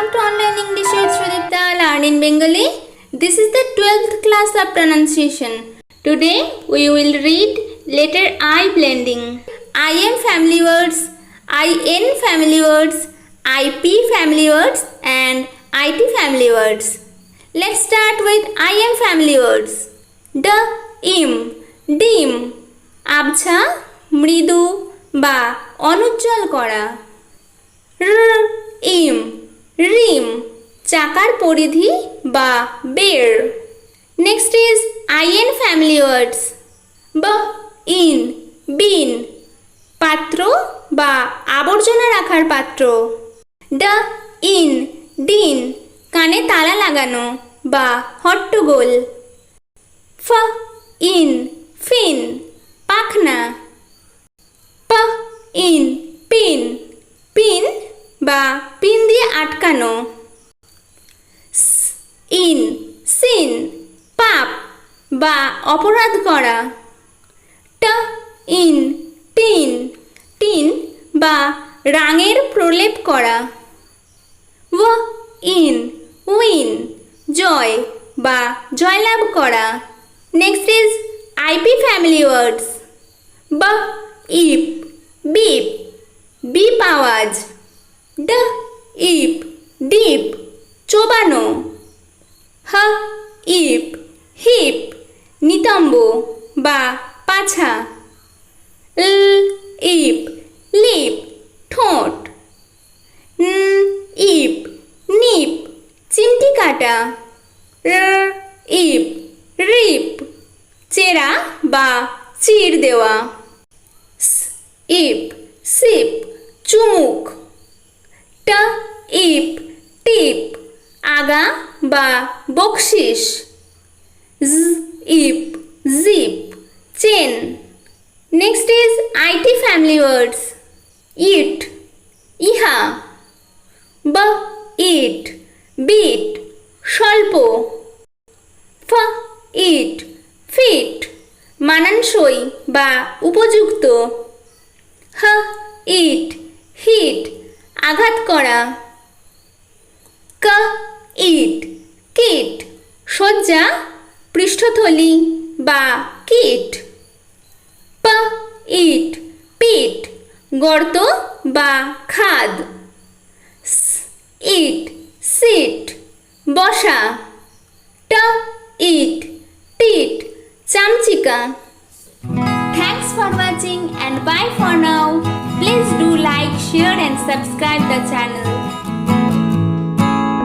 Welcome to Online English with Sudipta, Learn in Bengali. This is the 12th class of pronunciation. Today we will read letter I blending. I am family words, IN family words, IP family words and IT family words. Let's start with I am family words. D, im, dim, আবছা, মৃদু বা অনুজ্জ্বল করা। র, ইম, রিম, চাকার পরিধি বা বের। নেক্সট ইজ আইএন ফ্যামিলি ওয়ার্ডস। ব, ইন, বিন, পাত্র বা আবর্জনা রাখার পাত্র। ড, ইন, ডিন, কানে তালা লাগানো বা হট্টগোল। ফ, ইন, ফিন, পাখনা। প, ইন, পিন, পিন বা পিন দিয়ে আটকানো। স, ইন, সিন, পাপ বা অপরাধ করা। ট, ইন, টিন, টিন বা রাঙের প্রলেপ করা। ও, ইন, উইন, জয় বা জয়লাভ করা। নেক্সট ইজ আইপি ফ্যামিলি ওয়ার্ডস। ব, ইপ, বিপ, বিপ আওয়াজ। ড, ইপ, ডিপ, চোবানো। হ, ইপ, হিপ, নিতম্ব বা পাছা। ল, ইপ, লিপ, ঠোঁট। ন, ইপ, নিপ, চিমটি কাটা। র, ইপ, রিপ, চেরা বা চির দেওয়া। স, ইপ, সিপ, চুমুক। ট, ইপ, টিপ, আগা বা বকশিস। জ, ইপ, zip, chain. Next is it family words. It, ইহা। ব, ইট, বিট, স্বল্প। ফ, ইট, ফিট, মানানসই বা উপযুক্ত। হ, ইট, হিট, আঘাত করা। ক, ইট, কিট, সজ্জা, পৃষ্ঠথলি বা কিট। প, ইট, পিট, গর্ত বা খাদ। স, ইট, সিট, বসা। ট, ইট, টিট, চামচিকা। Thanks for watching and bye for now. Please do like, share and subscribe the channel.